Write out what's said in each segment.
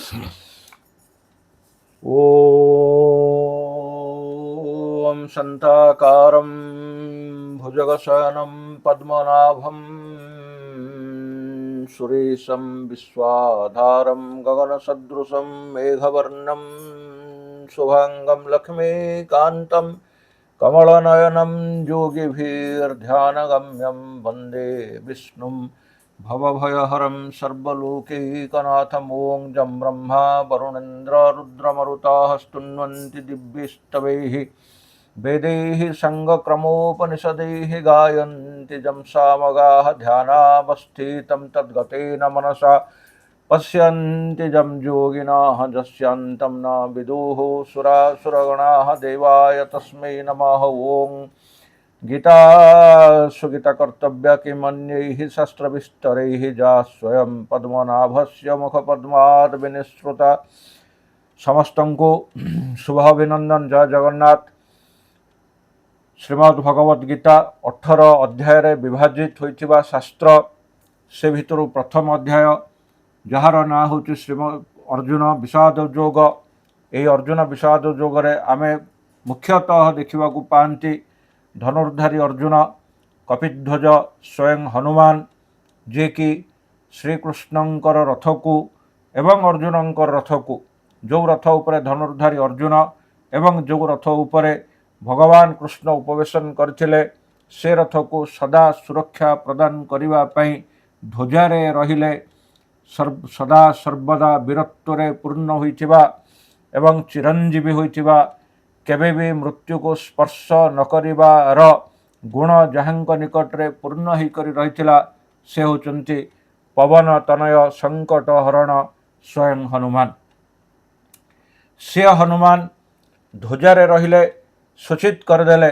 ॐ शान्ताकारं भुजगशयनं पद्मनाभं सुरेशं विश्वाधारं गगनसदृशं मेघवर्णं शुभांगं लक्ष्मीकान्तं कमलनयनं योगिभिर्ध्यानगम्यं वन्दे विष्णुं भवभयहरं सर्वलोकैकनाथं ॐ जं ब्रह्मा वरुणेन्द्र रुद्रमरुताः स्तुन्वन्ति दिव्यैस्तवैः वेदैः सङ्गक्रमोपनिषदैः गायन्ति जं सामगाः ध्यानावस्थितं तद्गतेन मनसा पश्यन्ति जं योगिनः यस्यान्तं न विदुः सुरासुरगणाः देवाय तस्मै नमः ॐ गीतासुगीतकर्तव्य किमन्यैः शस्त्रविस्तरैः जा स्वयं पद्मनाभस्य मुखपद्माद् विनिसृता समस्तंको शुभाभिनंदन। जय जगन्नाथ। श्रीमद् भगवद गीता 18 अध्याय विभाजित होइथिबा शास्त्र से भितर प्रथम अध्याय जार ना हूँ श्रीमद अर्जुन विषाद योग। यही अर्जुन विषाद योग आमे मुख्यतः देखा पाती धनुर्धारी अर्जुन, कपिध्वज स्वयं हनुमान जे कि श्रीकृष्णंकर रथ को एवं अर्जुनंकर रथ को जो रथ उपरे धनुर्धारी अर्जुन एवं जो रथ उपरे भगवान कृष्ण उपवेशन करथिले से रथ को सदा सुरक्षा प्रदान करिबा पई ध्वजारे रहिले सदा सर्वदा वीरत्वरे पूर्ण होइथिबा एवं चिरंजीवी होइथिबा केबे भी मृत्यु को स्पर्श न करिबार गुण जहांक निकट रे पूर्ण ही करी रहिथिला से होचंती पवन तनय संकट हरण स्वयं हनुमान। से हनुमान ध्वजारे रहिले सूचित करदेले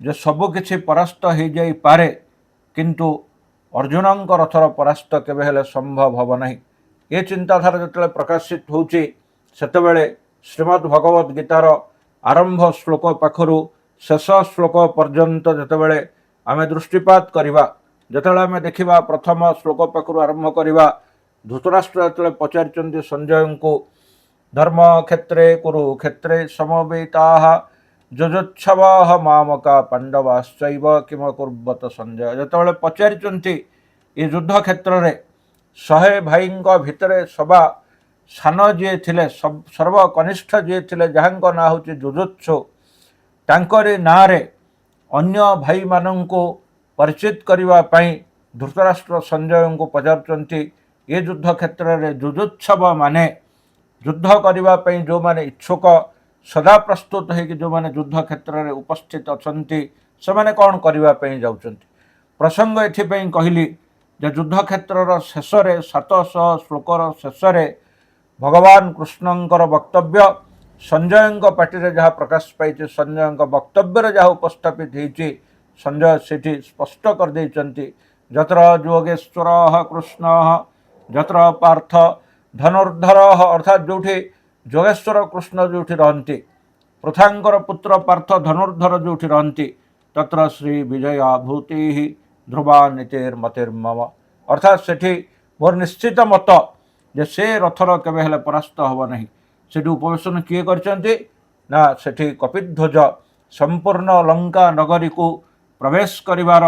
जे सबकिछि परास्त हो जाई पारे किंतु अर्जुनंक रथर परास्त केबे हेले संभव हब नहीं। ये चिंताधारा जतले प्रकाशित होउची सेतेबेले श्रीमद् भगवद गीतार आरंभ श्लोक पाखरु शेष श्लोक पर्यंत जितेबाला आम दृष्टिपात करवा जितेबाला आम देखा प्रथम श्लोक पाखरु आरंभ करवा धृतराष्ट्र जो पचारि संजय को धर्म क्षेत्रे कुरुक्षेत्रे समवेताः जुजुत्सवः मामका पांडवाश्चैव किम कुर्वत संजय। जितेबाला पचारि ये युद्ध क्षेत्र में 100 भाई भितर सभा सान जी थे सर्वकनिष्ठ जी थे जहाँ ना हूँ जुजुत्सु तांकरी ना रे अन्य भाई मानू परिचित करने धृतराष्ट्र संजय को पचारुंट ये युद्ध क्षेत्र में जुजुत्सव माने युद्ध करने जो माने इच्छुक सदा प्रस्तुत है जो माने युद्ध क्षेत्र में उपस्थित अच्छा से माने कौन करने जाऊँच प्रसंग ये कहली युद्ध क्षेत्र शेष 700 श्लोकर शेष भगवान कृष्णंकर वक्तव्य संजय पार्टी जहाँ प्रकाश पाई संजय वक्तव्य जहाँ उपस्थापित होती संजय से स्पष्ट कर देती जत्र योगेश्वर कृष्ण जत्र पार्थ धनुर्धर अर्थात जो योगेश्वर कृष्ण जो रहती पृथांकर पुत्र पार्थ धनुर्धर जो रहती तत्र श्री विजया भूति ध्रुवा नीतिर्मतिर्मम अर्थात से मोर निश्चित मत जे से रथर केबे हेले परास्त हब नहीं। से उपवेशन किए करचंती ना सेठी कपिध्वज संपूर्ण लंका नगरी को प्रवेश करिवार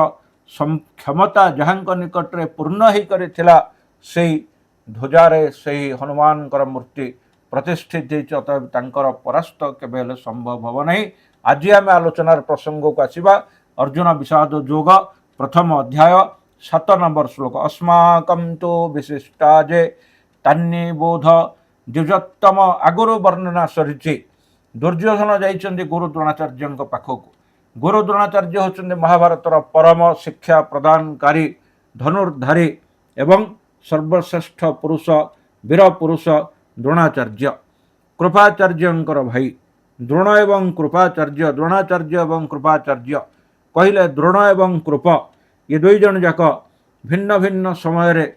क्षमता जहांक निकट रे पूर्ण ही करिथिला से ध्वजारे से हनुमान मूर्ति प्रतिष्ठित अतएव तांकर परास्त केबे हेले संभव हब नहीं। आज आम आलोचनार प्रसंग को आसिबा अर्जुन विषाद योग प्रथम अध्याय 7 नंबर श्लोक। अस्माकं तो विशिष्टा जे तान्निबोध द्विजोत्तम आगुरु वर्णना सरी दुर्योधन जाइछन्ति गुरु द्रोणाचार्य पाखक। गुरु द्रोणाचार्य होचन्ति महाभारतर परम शिक्षा प्रदानकारी धनुर्धारी एवं सर्वश्रेष्ठ पुरुष वीर पुरुष द्रोणाचार्य कृपाचार्यंकर भाई द्रोण एवं कृपाचार्य द्रोणाचार्य एवं कृपाचार्य कहले द्रोण एवं कृप ये दुई जन जाक भिन्न भिन्न समय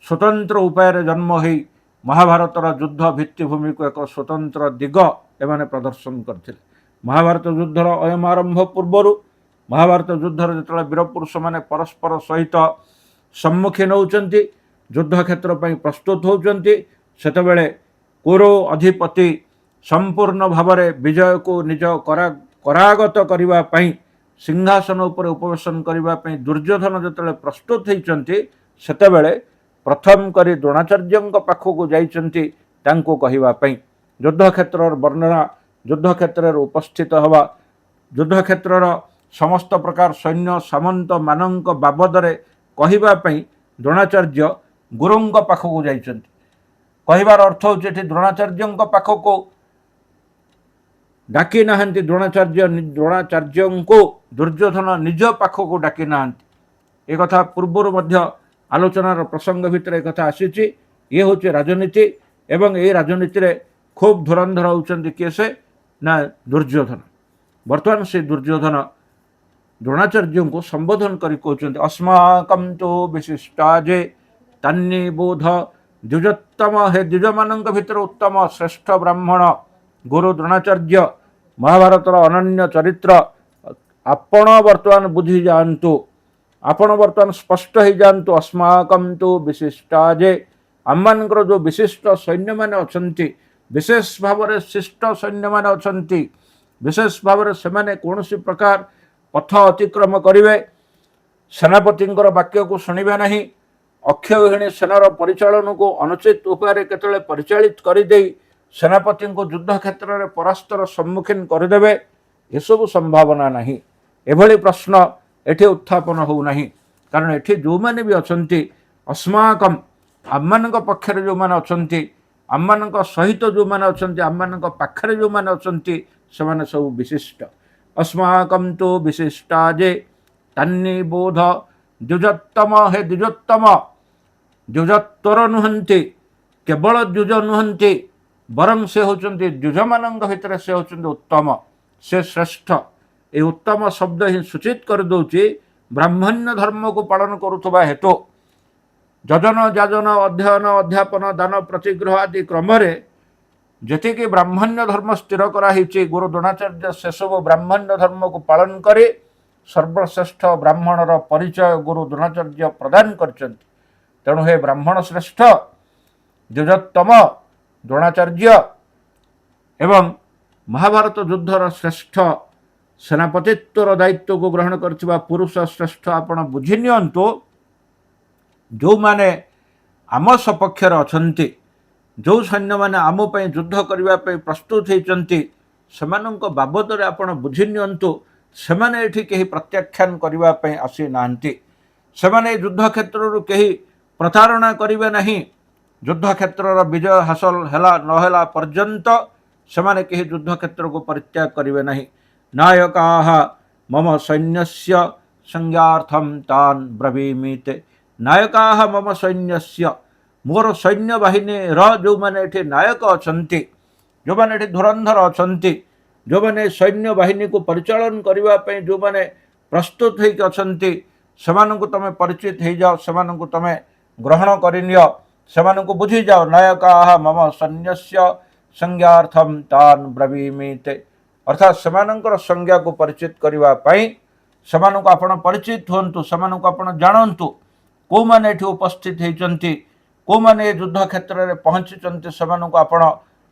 स्वतंत्र उपाय जन्म हो महाभारतर युद्ध भित्तिभूमि को एक स्वतंत्र दिग एमाने प्रदर्शन करते। महाभारत युद्धर अयम आरंभ पूर्वर महाभारत युद्धर जो वीरपुरुष मैंने परस्पर सहित सम्मुखीन होती युद्ध क्षेत्र पर प्रस्तुत होती କୋର ଅଧିପତି ସମ୍ପୂର୍ଣ୍ଣ ଭାବରେ ବିଜୟକୁ ନିଜ କରାଗତ କରିବା ପାଇଁ ସିଂହାସନ ଉପରେ ଉପବେଶନ କରିବା ପାଇଁ ଦୁର୍ଯ୍ୟୋଧନ ଯେତେବେଳେ ପ୍ରସ୍ତୁତ ହୋଇଛନ୍ତି ସେତେବେଳେ ପ୍ରଥମ କରି ଦ୍ରୋଣାଚାର୍ଯ୍ୟଙ୍କ ପାଖକୁ ଯାଇଛନ୍ତି ତାଙ୍କୁ କହିବା ପାଇଁ। ଯୁଦ୍ଧକ୍ଷେତ୍ରର ବର୍ଣ୍ଣନା, ଯୁଦ୍ଧକ୍ଷେତ୍ରରେ ଉପସ୍ଥିତ ହେବା, ଯୁଦ୍ଧକ୍ଷେତ୍ରର ସମସ୍ତ ପ୍ରକାର ସୈନ୍ୟ ସାମନ୍ତମାନଙ୍କ ବାବଦରେ କହିବା ପାଇଁ ଦ୍ରୋଣାଚାର୍ଯ୍ୟ ଗୁରୁଙ୍କ ପାଖକୁ ଯାଇଛନ୍ତି। କହିବାର ଅର୍ଥ ହେଉଛି ଏଠି ଦ୍ରୋଣାଚାର୍ଯ୍ୟଙ୍କ ପାଖକୁ ଡାକି ନାହାନ୍ତି, ଦ୍ରୋଣାଚାର୍ଯ୍ୟଙ୍କୁ ଦୁର୍ଯ୍ୟୋଧନ ନିଜ ପାଖକୁ ଡାକି ନାହାନ୍ତି। ଏ କଥା ପୂର୍ବରୁ ମଧ୍ୟ ଆଲୋଚନାର ପ୍ରସଙ୍ଗ ଭିତରେ ଏ କଥା ଆସିଛି। ଇଏ ହେଉଛି ରାଜନୀତି ଏବଂ ଏହି ରାଜନୀତିରେ ଖୁବ୍ ଧୁରନ୍ଧର ହେଉଛନ୍ତି କିଏ? ସେ ନା ଦୁର୍ଯ୍ୟୋଧନ। ବର୍ତ୍ତମାନ ସେ ଦୁର୍ଯ୍ୟୋଧନ ଦ୍ରୋଣାଚାର୍ଯ୍ୟଙ୍କୁ ସମ୍ବୋଧନ କରି କହୁଛନ୍ତି अस्माकं ତୁ ବିଶିଷ୍ଟାଜେ ତାନ୍ନିବୋଧ ଦ୍ୱିଜୋତ୍ତମ, ହେ ଦ୍ୱିଜମାନଙ୍କ ଭିତରେ ଉତ୍ତମ ଶ୍ରେଷ୍ଠ ବ୍ରାହ୍ମଣ ଗୁରୁ ଦ୍ରୋଣାଚାର୍ଯ୍ୟ, ମହାଭାରତର ଅନନ୍ୟ ଚରିତ୍ର ଆପଣ ବର୍ତ୍ତମାନ ବୁଝି ଯାଆନ୍ତୁ, ଆପଣ ବର୍ତ୍ତମାନ ସ୍ପଷ୍ଟ ହେଇଯାଆନ୍ତୁ। अस्माकं ତୁ ବିଶିଷ୍ଟାଜେ, ଆମମାନଙ୍କର ଯେଉଁ ବିଶିଷ୍ଟ ସୈନ୍ୟମାନେ ଅଛନ୍ତି, ବିଶେଷ ଭାବରେ ଶିଷ୍ଟ ସୈନ୍ୟମାନେ ଅଛନ୍ତି, ବିଶେଷ ଭାବରେ ସେମାନେ କୌଣସି ପ୍ରକାର ପଥ ଅତିକ୍ରମ କରିବେ, ସେନାପତିଙ୍କର ବାକ୍ୟକୁ ଶୁଣିବେ ନାହିଁ, ଅକ୍ଷୟହିଣୀ ସେନାର ପରିଚାଳନାକୁ ଅନୁଚିତ ଉପାୟରେ କେତେବେଳେ ପରିଚାଳିତ କରିଦେଇ ସେନାପତିଙ୍କୁ ଯୁଦ୍ଧ କ୍ଷେତ୍ରରେ ପରାସ୍ତର ସମ୍ମୁଖୀନ କରିଦେବେ, ଏସବୁ ସମ୍ଭାବନା ନାହିଁ। ଏଭଳି ପ୍ରଶ୍ନ ଏଠି ଉତ୍ଥାପନ ହେଉନାହିଁ। କାରଣ ଏଠି ଯେଉଁମାନେ ବି ଅଛନ୍ତି अस्माकं, ଆମମାନଙ୍କ ପକ୍ଷରେ ଯେଉଁମାନେ ଅଛନ୍ତି, ଆମମାନଙ୍କ ସହିତ ଯେଉଁମାନେ ଅଛନ୍ତି, ଆମମାନଙ୍କ ପାଖରେ ଯେଉଁମାନେ ଅଛନ୍ତି, ସେମାନେ ସବୁ ବିଶିଷ୍ଟ। अस्माकं ତୁ ବିଶିଷ୍ଟାଜେ ତାନ୍ନିବୋଧ ଦ୍ୱିଜୋତ୍ତମ, ହେ ଦ୍ୱିଜୋତ୍ତମ, ଦ୍ୱିଜୋତ୍ତର ନୁହନ୍ତି, କେବଳ ଦ୍ୱିଜ ନୁହନ୍ତି, ବରଂ ସେ ହେଉଛନ୍ତି ଦ୍ୱିଜମାନଙ୍କ ଭିତରେ ସେ ହେଉଛନ୍ତି ଉତ୍ତମ, ସେ ଶ୍ରେଷ୍ଠ। ଏହି ଉତ୍ତମ ଶବ୍ଦ ହିଁ ସୂଚିତ କରିଦେଉଛି ବ୍ରାହ୍ମଣ୍ୟ ଧର୍ମକୁ ପାଳନ କରୁଥିବା ହେତୁ ଯଜନ ଯାଜନ ଅଧ୍ୟୟନ ଅଧ୍ୟାପନ ଦାନ ପ୍ରତିଗ୍ରହ ଆଦି କ୍ରମରେ ଯେତିକି ବ୍ରାହ୍ମଣ୍ୟ ଧର୍ମ ସ୍ଥିର କରାହେଇଛି, ଗୁରୁ ଦ୍ରୋଣାଚାର୍ଯ୍ୟ ସେସବୁ ବ୍ରାହ୍ମଣ୍ୟ ଧର୍ମକୁ ପାଳନ କରି ସର୍ବଶ୍ରେଷ୍ଠ ବ୍ରାହ୍ମଣର ପରିଚୟ ଗୁରୁ ଦ୍ରୋଣାଚାର୍ଯ୍ୟ ପ୍ରଦାନ କରିଛନ୍ତି। ତେଣୁ ହେ ବ୍ରାହ୍ମଣ ଶ୍ରେଷ୍ଠ ଦ୍ୱିଜୋତ୍ତମ ଦ୍ରୋଣାଚାର୍ଯ୍ୟ ଏବଂ ମହାଭାରତ ଯୁଦ୍ଧର ଶ୍ରେଷ୍ଠ ସେନାପତିତ୍ୱର ଦାୟିତ୍ୱକୁ ଗ୍ରହଣ କରିଥିବା ପୁରୁଷ ଶ୍ରେଷ୍ଠ, ଆପଣ ବୁଝି ନିଅନ୍ତୁ, ଯେଉଁମାନେ ଆମ ସପକ୍ଷରେ ଅଛନ୍ତି, ଯେଉଁ ସୈନ୍ୟମାନେ ଆମ ପାଇଁ ଯୁଦ୍ଧ କରିବା ପାଇଁ ପ୍ରସ୍ତୁତ ହୋଇଛନ୍ତି, ସେମାନଙ୍କ ବାବଦରେ ଆପଣ ବୁଝି ନିଅନ୍ତୁ, ସେମାନେ ଏଠି କେହି ପ୍ରତ୍ୟାଖ୍ୟାନ କରିବା ପାଇଁ ଆସିନାହାନ୍ତି। ସେମାନେ ଏ ଯୁଦ୍ଧକ୍ଷେତ୍ରରୁ କେହି ପ୍ରତାରଣା କରିବେ ନାହିଁ। ଯୁଦ୍ଧକ୍ଷେତ୍ରର ବିଜୟ ହାସଲ ହେଲା ନହେଲା ପର୍ଯ୍ୟନ୍ତ ସେମାନେ କେହି ଯୁଦ୍ଧକ୍ଷେତ୍ରକୁ ପରିତ୍ୟାଗ କରିବେ ନାହିଁ। ନାୟକାଃ ମମ ସୈନ୍ୟସ୍ୟ ସଂଜ୍ଞାର୍ଥଂ ତାନ୍ ବ୍ରବୀମିତେ। ନାୟକାଃ ମମ ସୈନ୍ୟସ୍ୟ, ମୋର ସୈନ୍ୟବାହିନୀର ଯେଉଁମାନେ ଏଠି ନାୟକ ଅଛନ୍ତି, ଯେଉଁମାନେ ଏଠି ଧୁରନ୍ଧର ଅଛନ୍ତି, ଯେଉଁମାନେ ସୈନ୍ୟବାହିନୀକୁ ପରିଚାଳନା କରିବା ପାଇଁ ଯେଉଁମାନେ ପ୍ରସ୍ତୁତ ହୋଇକି ଅଛନ୍ତି, ସେମାନଙ୍କୁ ତୁମେ ପରିଚିତ ହେଇଯାଅ, ସେମାନଙ୍କୁ ତୁମେ ଗ୍ରହଣ କରିନିଅ, ସେମାନଙ୍କୁ ବୁଝିଯାଅ। ନାୟକାଃ ମମ ସୈନ୍ୟସ୍ୟ ସଂଜ୍ଞାର୍ଥଂ ତାନ୍ ବ୍ରବୀମିତେ, ଅର୍ଥାତ୍ ସେମାନଙ୍କର ସଂଜ୍ଞାକୁ ପରିଚିତ କରିବା ପାଇଁ ସେମାନଙ୍କୁ ଆପଣ ପରିଚିତ ହୁଅନ୍ତୁ, ସେମାନଙ୍କୁ ଆପଣ ଜାଣନ୍ତୁ, କେଉଁମାନେ ଏଠି ଉପସ୍ଥିତ ହୋଇଛନ୍ତି, କେଉଁମାନେ ଏ ଯୁଦ୍ଧ କ୍ଷେତ୍ରରେ ପହଞ୍ଚିଛନ୍ତି, ସେମାନଙ୍କୁ ଆପଣ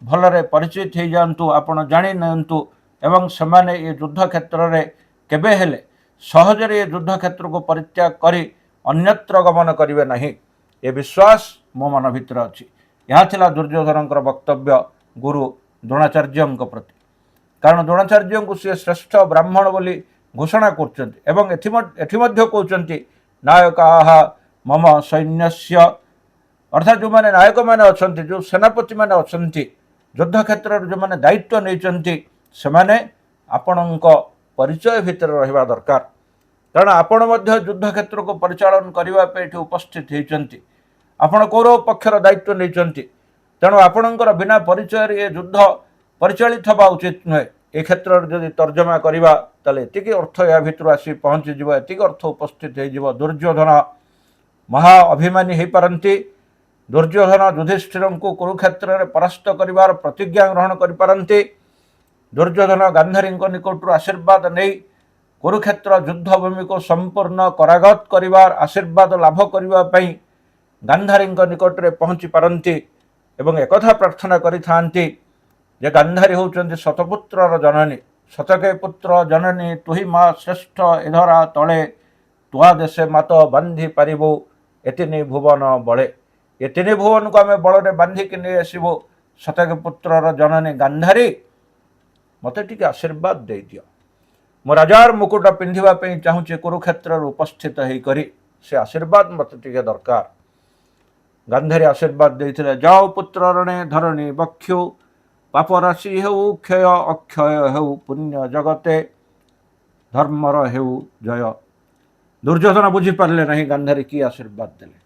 ଭଲରେ ପରିଚିତ ହେଇଯାଆନ୍ତୁ, ଆପଣ ଜାଣି ନିଅନ୍ତୁ ଏବଂ ସେମାନେ ଏ ଯୁଦ୍ଧ କ୍ଷେତ୍ରରେ କେବେ ହେଲେ ସହଜରେ ଏ ଯୁଦ୍ଧ କ୍ଷେତ୍ରକୁ ପରିତ୍ୟାଗ କରି ଅନ୍ୟତ୍ର ଗମନ କରିବେ ନାହିଁ, ଏ ବିଶ୍ୱାସ ମୋ ମନ ଭିତରେ ଅଛି। ଏହା ଥିଲା ଦୁର୍ଯ୍ୟୋଧନଙ୍କର ବକ୍ତବ୍ୟ ଗୁରୁ ଦ୍ରୋଣାଚାର୍ଯ୍ୟଙ୍କ ପ୍ରତି। କାରଣ ଦ୍ରୋଣାଚାର୍ଯ୍ୟଙ୍କୁ ସିଏ ଶ୍ରେଷ୍ଠ ବ୍ରାହ୍ମଣ ବୋଲି ଘୋଷଣା କରୁଛନ୍ତି ଏବଂ ଏଠି ମଧ୍ୟ କହୁଛନ୍ତି ନାୟକାଃ ମମ ସୈନ୍ୟସ୍ୟ, ଅର୍ଥାତ୍ ଯେଉଁମାନେ ନାୟକମାନେ ଅଛନ୍ତି, ଯେଉଁ ସେନାପତିମାନେ ଅଛନ୍ତି, ଯୁଦ୍ଧକ୍ଷେତ୍ରରେ ଯେଉଁମାନେ ଦାୟିତ୍ୱ ନେଇଛନ୍ତି, ସେମାନେ ଆପଣଙ୍କ ପରିଚୟ ଭିତରେ ରହିବା ଦରକାର। କାରଣ ଆପଣ ମଧ୍ୟ ଯୁଦ୍ଧକ୍ଷେତ୍ରକୁ ପରିଚାଳନା କରିବା ପାଇଁ ଏଠି ଉପସ୍ଥିତ ହୋଇଛନ୍ତି, ଆପଣ କୌରବ ପକ୍ଷର ଦାୟିତ୍ୱ ନେଇଛନ୍ତି। ତେଣୁ ଆପଣଙ୍କର ବିନା ପରିଚୟରେ ଏ ଯୁଦ୍ଧ ପରିଚାଳିତ ହେବା ଉଚିତ ନୁହେଁ। ଏ କ୍ଷେତ୍ରରେ ଯଦି ତର୍ଜମା କରିବା ତାହେଲେ ଏତିକି ଅର୍ଥ ଏହା ଭିତରୁ ଆସି ପହଞ୍ଚିଯିବ, ଏତିକି ଅର୍ଥ ଉପସ୍ଥିତ ହୋଇଯିବ। ଦୁର୍ଯ୍ୟୋଧନ ମହା ଅଭିମାନୀ ହୋଇପାରନ୍ତି, ଦୁର୍ଯ୍ୟୋଧନ ଯୁଧିଷ୍ଠିରଙ୍କୁ କୁରୁକ୍ଷେତ୍ରରେ ପରାସ୍ତ କରିବାର ପ୍ରତିଜ୍ଞା ଗ୍ରହଣ କରିପାରନ୍ତି। ଦୁର୍ଯ୍ୟୋଧନ ଗାନ୍ଧାରୀଙ୍କ ନିକଟରୁ ଆଶୀର୍ବାଦ ନେଇ କୁରୁକ୍ଷେତ୍ର ଯୁଦ୍ଧଭୂମିକୁ ସମ୍ପୂର୍ଣ୍ଣ କରାଗତ କରିବାର ଆଶୀର୍ବାଦ ଲାଭ କରିବା ପାଇଁ ଗାନ୍ଧାରୀଙ୍କ ନିକଟରେ ପହଞ୍ଚି ପାରନ୍ତି। ଏବଂ ekatha ପ୍ରାର୍ଥନା କରିଥାନ୍ତି ଯେ ଗାନ୍ଧାରୀ ହେଉଛନ୍ତି ଶତପୁତ୍ରର ଜନନୀ। ଶତକେ ପୁତ୍ର ଜନନୀ ତୁହି ମା ଶ୍ରେଷ୍ଠ ଏଧରା ତଳେ, ତୁଆ ଦେଶେ ମାତ ବାନ୍ଧି ପାରିବୁ ଏତିନି ଭୁବନ ବଳେ। ଏ ତିନି ଭୁବନକୁ ଆମେ ବଳରେ ବାନ୍ଧିକି ନେଇ ଆସିବୁ। ଶତକେ ପୁତ୍ରର ଜନନୀ ଗାନ୍ଧାରୀ, ମୋତେ ଟିକେ ଆଶୀର୍ବାଦ ଦେଇଦିଅ। ମୁଁ ରାଜାର ମୁକୁଟ ପିନ୍ଧିବା ପାଇଁ ଚାହୁଁଛି କୁରୁକ୍ଷେତ୍ରରେ ଉପସ୍ଥିତ ହେଇକରି, ସେ ଆଶୀର୍ବାଦ ମୋତେ ଟିକେ ଦରକାର। ଗାନ୍ଧାରୀ ଆଶୀର୍ବାଦ ଦେଇଥିଲେ, ଯାଅ ପୁତ୍ର ରଣେ ଧରଣୀ ବକ୍ଷୁ, ପାପ ରାଶି ହେଉ କ୍ଷୟ ଅକ୍ଷୟ ହେଉ, ପୁଣ୍ୟ ଜଗତେ ଧର୍ମର ହେଉ ଜୟ। ଦୁର୍ଯ୍ୟୋଧନ ବୁଝିପାରିଲେ ନାହିଁ ଗାନ୍ଧାରୀ କି ଆଶୀର୍ବାଦ ଦେଲେ।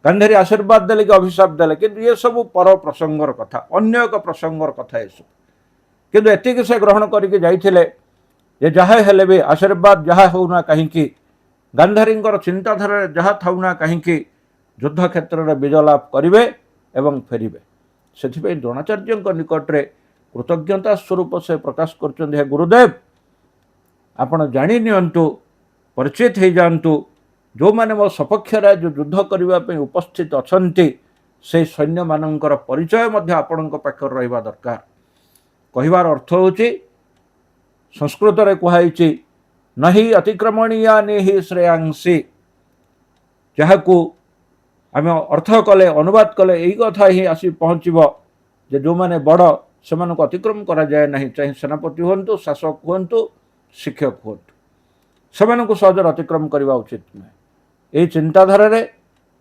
ଗାନ୍ଧାରୀ ଆଶୀର୍ବାଦ ଦେଲେ କି ଅଭିଶାପ ଦେଲେ, କିନ୍ତୁ ଏ ସବୁ ପର ପ୍ରସଙ୍ଗର କଥା, ଅନ୍ୟ ଏକ ପ୍ରସଙ୍ଗର କଥା ଏସବୁ। କିନ୍ତୁ ଏତିକି ସେ ଗ୍ରହଣ କରିକି ଯାଇଥିଲେ ଯେ ଯାହା ହେଲେ ବି ଆଶୀର୍ବାଦ ଯାହା ହେଉନା କାହିଁକି, ଗାନ୍ଧାରୀଙ୍କର ଚିନ୍ତାଧାରାରେ ଯାହା ଥାଉନା କାହିଁକି, ଯୁଦ୍ଧ କ୍ଷେତ୍ରରେ ବିଜୟ ଲାଭ କରିବେ ଏବଂ ଫେରିବେ। ସେଥିପାଇଁ ଦ୍ରୋଣାଚାର୍ଯ୍ୟଙ୍କ ନିକଟରେ କୃତଜ୍ଞତା ସ୍ୱରୂପ ସେ ପ୍ରକାଶ କରୁଛନ୍ତି, ହେ ଗୁରୁଦେବ, ଆପଣ ଜାଣି ନିଅନ୍ତୁ, ପରିଚିତ ହେଇଯାଆନ୍ତୁ, ଯେଉଁମାନେ ମୋ ସପକ୍ଷରେ ଆଜି ଯୁଦ୍ଧ କରିବା ପାଇଁ ଉପସ୍ଥିତ ଅଛନ୍ତି, ସେହି ସୈନ୍ୟମାନଙ୍କର ପରିଚୟ ମଧ୍ୟ ଆପଣଙ୍କ ପାଖରେ ରହିବା ଦରକାର। କହିବାର ଅର୍ଥ ହେଉଛି, ସଂସ୍କୃତରେ କୁହାଯାଇଛି, ନହି ଅତିକ୍ରମଣୀୟା ନେହି ଶ୍ରେୟାଂସି। ଯାହାକୁ ଆମେ ଅର୍ଥ କଲେ, ଅନୁବାଦ କଲେ ଏଇ କଥା ହିଁ ଆସି ପହଞ୍ଚିବ ଯେ ଯେଉଁମାନେ ବଡ଼ ସେମାନଙ୍କୁ ଅତିକ୍ରମ କରାଯାଏ ନାହିଁ। ଚାहे ସେନାପତି ହୁଅନ୍ତୁ, ଶାସକ ହୁଅନ୍ତୁ, ଶିକ୍ଷକ ହୁଅନ୍ତୁ, ସେମାନଙ୍କୁ ସହଜରେ ଅତିକ୍ରମ କରିବା ଉଚିତ ନୁହେଁ। ଏହି ଚିନ୍ତାଧାରାରେ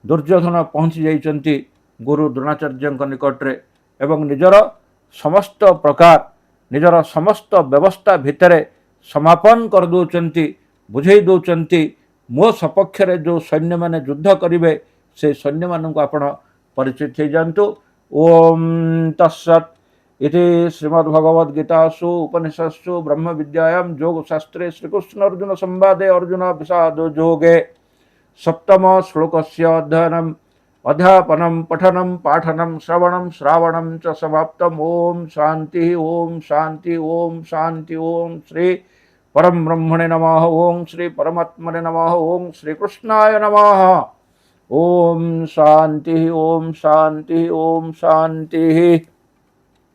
ଦୁର୍ଯ୍ୟୋଧନ ପହଞ୍ଚି ଯାଇଛନ୍ତି ଗୁରୁ ଦ୍ରୋଣାଚାର୍ଯ୍ୟଙ୍କ ନିକଟରେ ଏବଂ ନିଜର ସମସ୍ତ ପ୍ରକାର, ନିଜର ସମସ୍ତ ବ୍ୟବସ୍ଥା ଭିତରେ ସମାପନ କରିଦେଉଛନ୍ତି, ବୁଝେଇ ଦେଉଛନ୍ତି, ମୋ ସପକ୍ଷରେ ଯେଉଁ ସୈନ୍ୟମାନେ ଯୁଦ୍ଧ କରିବେ ସେ ସୈନ୍ୟମାନଙ୍କୁ ଆପଣ ପରିଚିତ ହେଇଯାଆନ୍ତୁ। ଓମ୍ ତତ୍ସତ୍ ଇତି ଶ୍ରୀମଦ୍ଭଗବଦ୍ଗୀତାସୁ ଉପନିଷତ୍ସୁ ବ୍ରହ୍ମ ବିଦ୍ୟାୟାं ଯୋଗଶାସ୍ତ୍ରେ ଶ୍ରୀକୃଷ୍ଣ ଅର୍ଜୁନ ସମ୍ବାଦେ ଅର୍ଜୁନ ବିଷାଦ ଯୋगे ସପ୍ତମ ଶ୍ଲୋକସ୍ୟ ଅଧ୍ୟାପନಂ ପଠନಂ ପାଠନಂ ଶ୍ରବଣಂ ଶ୍ରାବଣಂ च समाप्तम्। ओम शांति ओम शांति ओम शांति ओम श्री परम ब्रह्मणे नमः। ओम श्री परमात्मने नमः। ओम श्री कृष्णाय नमः। ओम शांति ओम शांति ओम शांति।